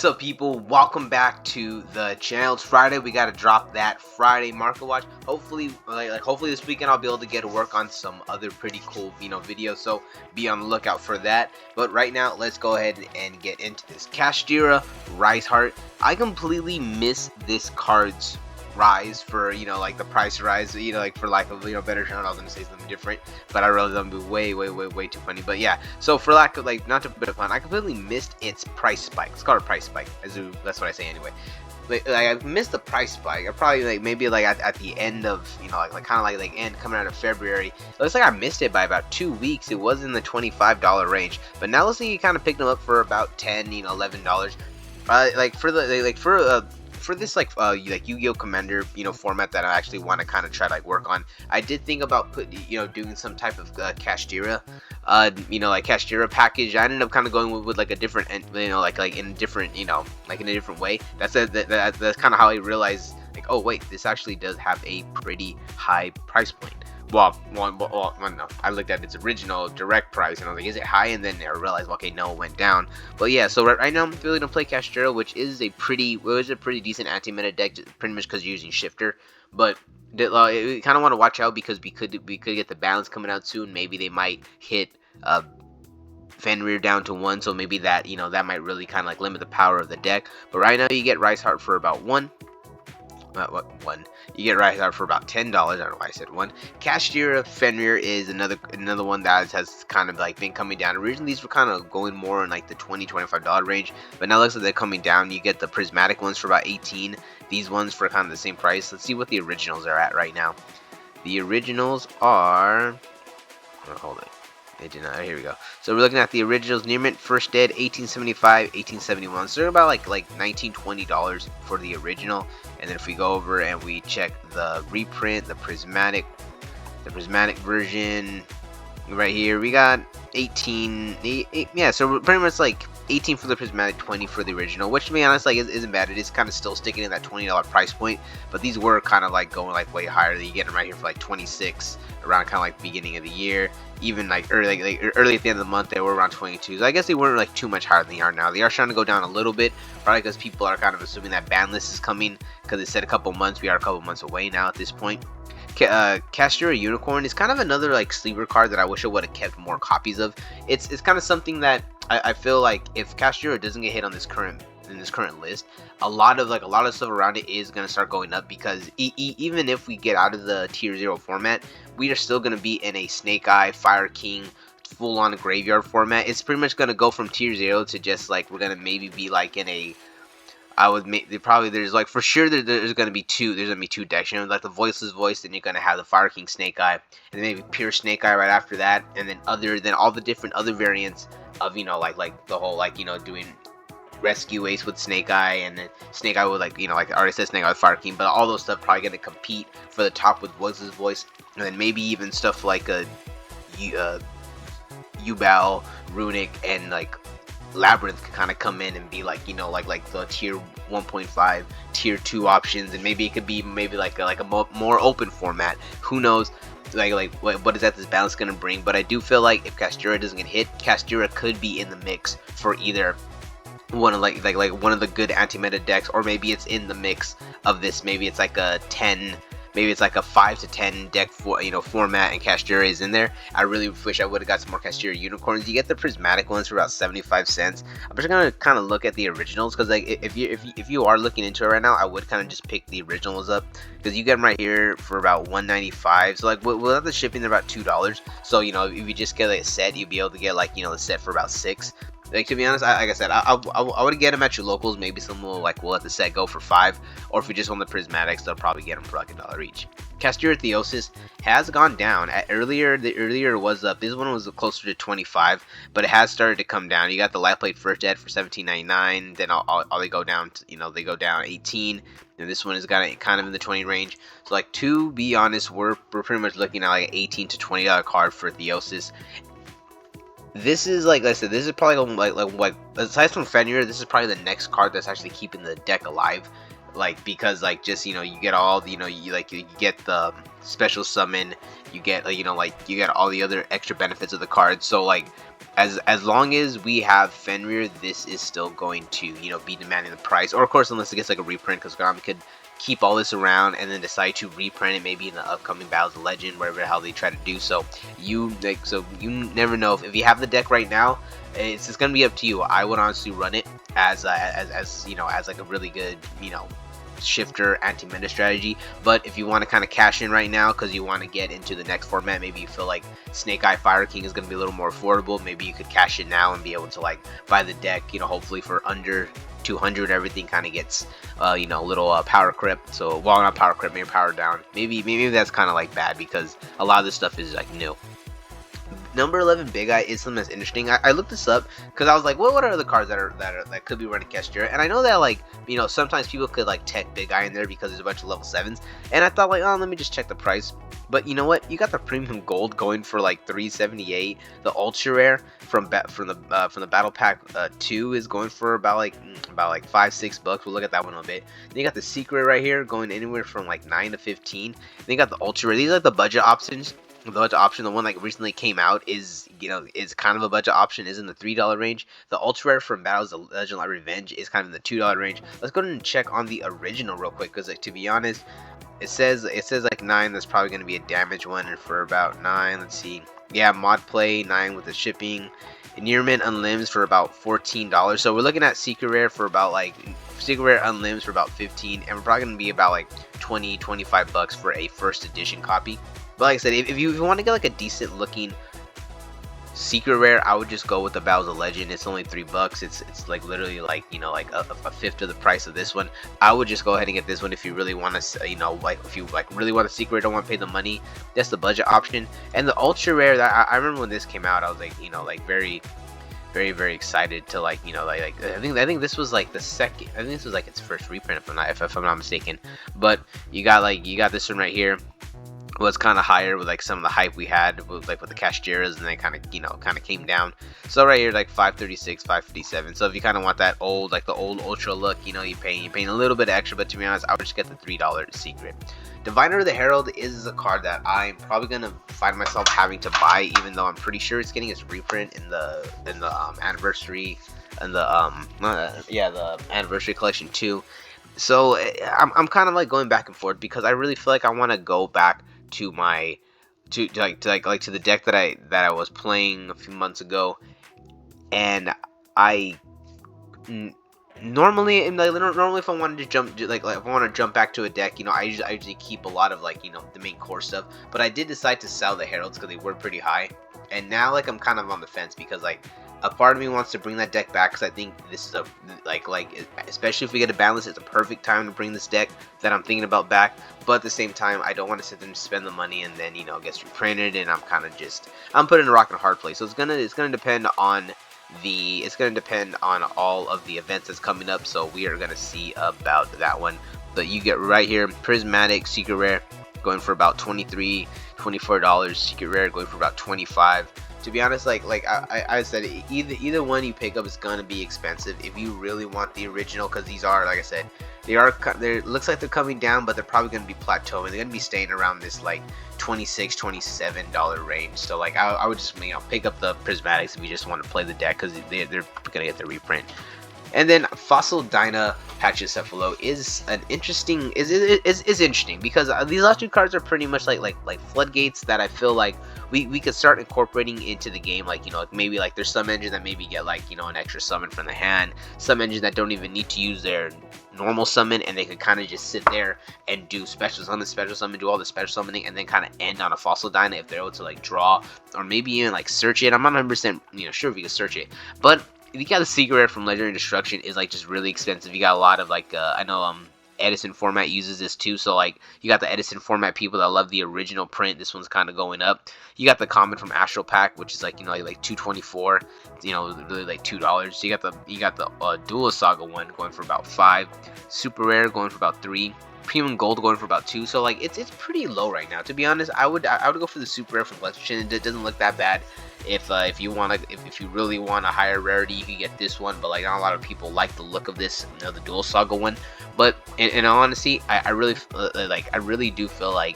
up, people? Welcome back to the channel. It's Friday. We gotta drop that Friday market watch. Hopefully, hopefully this weekend I'll be able to get to work on some other pretty cool, videos. So be on the lookout for that. But right now, let's go ahead and get into this. Kashtira Rise Heart. I completely missed this card's rise for the price rise, for lack of better term. I was gonna say something different, but I realized I'm way too funny. But yeah, so for lack of not to put it fun, I completely missed its price spike. It's called a price spike, that's what I say anyway. I missed the price spike. I probably maybe at the end of end coming out of February. It looks like I missed it by about 2 weeks. It was in the $25 range, but now let's say you kind of picked them up for about $10, $11. For this Yu-Gi-Oh! Commander format that I actually want to kind of try to work on, I did think about doing some type of Kashtira Kashtira package. I ended up kind of going with like a different in a different way. That's kind of how I realized oh wait, this actually does have a pretty high price point. Well, no, I looked at its original direct price and I was like, is it high? And then I realized, okay, no, it went down. But yeah, so right now I'm really gonna play Kashtira, which is a pretty decent anti-meta deck, pretty much because you're using Shifter. But we kind of want to watch out because we could get the balance coming out soon. Maybe they might hit Fenrir down to 1, so maybe that that might really kind of limit the power of the deck. But right now you get Rise Heart for about one. You get Rise Heart for about $10. I don't know why I said 1. Kashtira Fenrir is another one that has kind of been coming down. Originally these were kind of going more in the $20-$25 range, but now it looks like they're coming down. You get the prismatic ones for about 18. These ones for kind of the same price. Let's see what the originals are at right now. The originals are, hold it. They did not. Here we go. So we're looking at the originals. Near mint first dead 1875, 1871. So they're about like $19-$20 for the original. And then if we go over and we check the reprint, the prismatic version right here, we got 18. Yeah, so we're pretty much 18 for the prismatic, 20 for the original, which to be honest isn't bad. It is kind of still sticking in that $20 price point, but these were kind of going way higher. You get them right here for 26 around kind of beginning of the year. Even early at the end of the month they were around 22. So I guess they weren't too much higher than they are now. They are trying to go down a little bit, probably because people are kind of assuming that ban list is coming, because it said a couple months. We are a couple months away now at this point. Kashtira Unicorn is kind of another sleeper card that I wish I would have kept more copies of. It's kind of something that I feel like if Kashtira doesn't get hit on this current list, a lot of stuff around it is going to start going up, because even if we get out of the tier 0 format, we are still going to be in a Snake Eye, Fire King, full-on graveyard format. It's pretty much going to go from tier 0 to just we're going to maybe be in a, there's for sure there's going to be two decks, the Voiceless Voice, then you're going to have the Fire King Snake Eye, and then maybe pure Snake Eye right after that, and then all the different other variants of the whole doing Rescue Ace with Snake Eye, and then Snake Eye with I already said, Snake Eye with Fire King, but all those stuff probably going to compete for the top with Voiceless Voice, and then maybe even stuff like a Ubal, Runic, and Labyrinth could kind of come in and be the tier 1.5, tier 2 options, and maybe it could be a more open format. Who knows? What is that this balance gonna bring? But I do feel like if Kashtira doesn't get hit, Kashtira could be in the mix for either one of one of the good anti-meta decks, or maybe it's in the mix of this. Maybe it's a 10. Maybe it's a 5 to 10 deck format, and Kashtira is in there. I really wish I would have got some more Kashtira Unicorns. You get the prismatic ones for about 75 cents. I'm just gonna kind of look at the originals, because if you are looking into it right now, I would kind of just pick the originals up, because you get them right here for about 195. So without the shipping, they're about $2. So if you just get a set, you'd be able to get the set for about 6. To be honest, like I said, I would get them at your locals. Maybe some will let the set go for 5, or if you just want the prismatics, they'll probably get them for $1 each. Kashtira Theosis has gone down. The earlier was up. This one was closer to 25, but it has started to come down. You got the Light Plate First Ed for $17.99. Then all they go down to, they go down 18. And this one is kind of in the 20 range. So to be honest, we're pretty much looking at an $18 to $20 card for Theosis. This is like I said, this is probably aside from Fenrir, this is probably the next card that's actually keeping the deck alive. Because just you get all you get the special summon, you get like you get all the other extra benefits of the card. So like as long as we have Fenrir, this is still going to be demanding the price, or of course unless it gets like a reprint, because Konami could keep all this around and then decide to reprint it maybe in the upcoming Battles of Legend, whatever the hell they try to do. So you never know. If you have the deck right now, it's just gonna be up to you. I would honestly run it as like a really good shifter anti-meta strategy. But if you want to kind of cash in right now because you want to get into the next format, maybe you feel like Snake Eye Fire King is going to be a little more affordable, maybe you could cash in now and be able to like buy the deck, hopefully for under 200. Everything kind of gets little power crip. So, well, not power crip, maybe power down. Maybe that's kind of like bad because a lot of this stuff is like new. Number 11 Big Eye is something that's interesting. I looked this up because I was like, what are the cards that could be running Kestra? And I know that like sometimes people could like tech Big Eye in there because there's a bunch of level 7s. And I thought like, oh, let me just check the price. But you know what? You got the premium gold going for like 378. The ultra rare from the battle pack 2 is going for about like $5-6. We'll look at that one in a bit. Then you got the secret right here going anywhere from like 9 to 15. Then you got the ultra rare. These are like the budget options. The budget option, the one that recently came out, is kind of a budget option, is in the $3 range. The ultra rare from Battles of Legend Light Revenge is kind of in the $2 range. Let's go ahead and check on the original real quick, because like, to be honest, it says like 9. That's probably going to be a damage one, and for about 9, let's see, yeah, mod play 9 with the shipping. Nearmint Unlimbs for about $14. So we're looking at secret rare for about like secret rare unlimbs for about 15, and we're probably going to be about like $20-25 for a first edition copy. But like I said, if you want to get like a decent looking secret rare, I would just go with the Battles of Legend. It's only $3. It's like literally like like a fifth of the price of this one. I would just go ahead and get this one if you really want to like if you like really want a secret, don't want to pay the money. That's the budget option. And the ultra rare, that I remember when this came out, I was like like very excited to like I think this was like the second. I think this was like its first reprint if I'm not mistaken. But you got this one right here. Was kind of higher with like some of the hype we had with the Cashteras, and then kind of came down. So right here like 536, 557. So if you kind of want that old the old ultra look, you're paying a little bit extra. But to be honest, I would just get the $3 secret. Diviner of the Herald is a card that I'm probably gonna find myself having to buy, even though I'm pretty sure it's getting its reprint in the anniversary and the anniversary collection too. So I'm kind of like going back and forth because I really feel like I want to go back to my to the deck that I was playing a few months ago, and normally if I wanted to jump if I want to jump back to a deck, I usually keep a lot of the main core stuff. But I did decide to sell the Heralds because they were pretty high, and now I'm kind of on the fence because a part of me wants to bring that deck back because I think this is a especially if we get a balance, it's a perfect time to bring this deck that I'm thinking about back. But at the same time, I don't want to sit there and spend the money and then it gets reprinted, and I'm put in a rock and a hard place. So it's gonna depend on all of the events that's coming up. So we are gonna see about that one. But you get right here, Prismatic Secret Rare going for about $23-24. Secret Rare going for about $25. To be honest, like I said, either one you pick up is gonna be expensive if you really want the original, because these are, like I said, they looks like they're coming down, but they're probably gonna be plateauing. They're gonna be staying around this like $26-27 range. So I would just pick up the Prismatics if you just want to play the deck, because they're gonna get the reprint. And then Fossil Dyna Pachycephalo is an interesting is interesting because these last two cards are pretty much like floodgates that I feel like we could start incorporating into the game. Maybe there's some engines that maybe get an extra summon from the hand, some engines that don't even need to use their normal summon, and they could kind of just sit there and do special summon, do all the special summoning, and then kind of end on a Fossil Dyna if they're able to draw, or maybe even search it. I'm not 100% sure if you can search it, but if you got the secret rare from Legendary Destruction, is just really expensive. You got a lot of I know Edison format uses this too, so you got the Edison format people that love the original print. This one's kind of going up. You got the common from Astral Pack, which is like $224, really $2. So you got the Dual Saga one going for about $5, Super Rare going for about $3, Premium Gold going for about $2. So it's pretty low right now. To be honest, I would go for the Super Rare from Legend. It doesn't look that bad. If you really want a higher rarity, you can get this one, but not a lot of people like the look of this, the Dual Saga one. But in all honesty, I really do feel like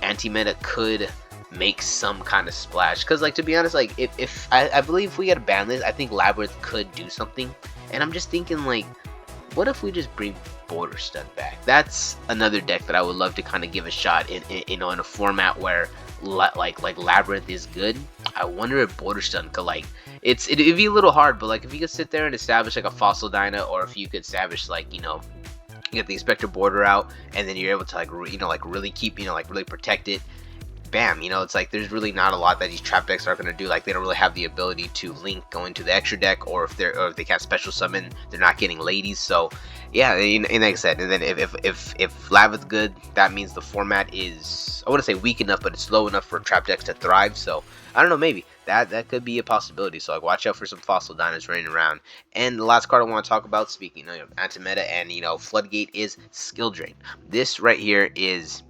anti-meta could make some kind of splash. Because like, to be honest, like if I believe if we get a ban list, I think Labyrinth could do something. And I'm just thinking like, what if we just bring Border Stun back? That's another deck that I would love to kind of give a shot in in a format where like Labyrinth is good. I wonder if Border Stun could like, it'd be a little hard, but like if you could sit there and establish like a Fossil Dyna, or if you could establish like, you know, you get the Inspector Border out, and then you're able to like like really keep, you know, like really protect it. Bam, you know, it's like there's really not a lot that these trap decks are going to do. Like they don't really have the ability to link go into the extra deck, or if they can't special summon, they're not getting ladies. So yeah, and like I said, and then if Labyrinth's good, that means the format is, I wouldn't say weak enough, but it's low enough for trap decks to thrive. So I don't know, maybe that could be a possibility. So like, watch out for some Fossil Dynas running around. And the last card I want to talk about, speaking of anti-meta and, you know, Floodgate, is Skill Drain. This right here is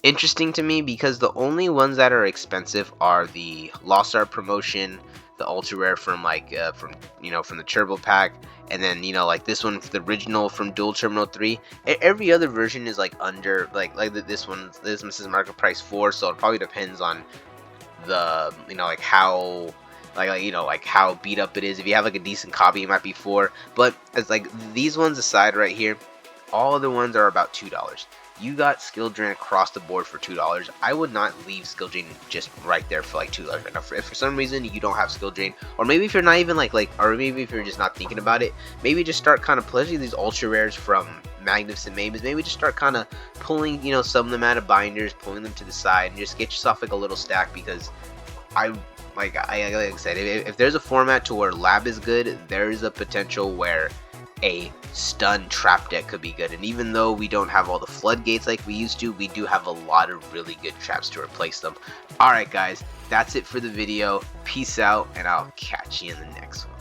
interesting to me because the only ones that are expensive are the Lost Art promotion, the ultra rare from like from the Turbo pack, and then, you know, like this one, the original from Dual Terminal 3. Every other version is like under like this one says market price 4, so it probably depends on the, you know, like how you know, like how beat up it is. If you have like a decent copy, it might be 4, but as like these ones aside right here, all other ones are about $2. You got Skill Drain across the board for $2. I would not leave Skill Drain just right there for like $2 right now. If for some reason you don't have Skill Drain, or maybe if you're not even or maybe if you're just not thinking about it, maybe just start kind of pledging these ultra rares from Magnificent Maybes. Maybe just start kind of pulling, you know, some of them out of binders, pulling them to the side, and just get yourself like a little stack. Because like I said, if there's a format to where Lab is good, there is a potential where a stun trap deck could be good. And even though we don't have all the floodgates like we used to, we do have a lot of really good traps to replace them. Alright guys, that's it for the video. Peace out, and I'll catch you in the next one.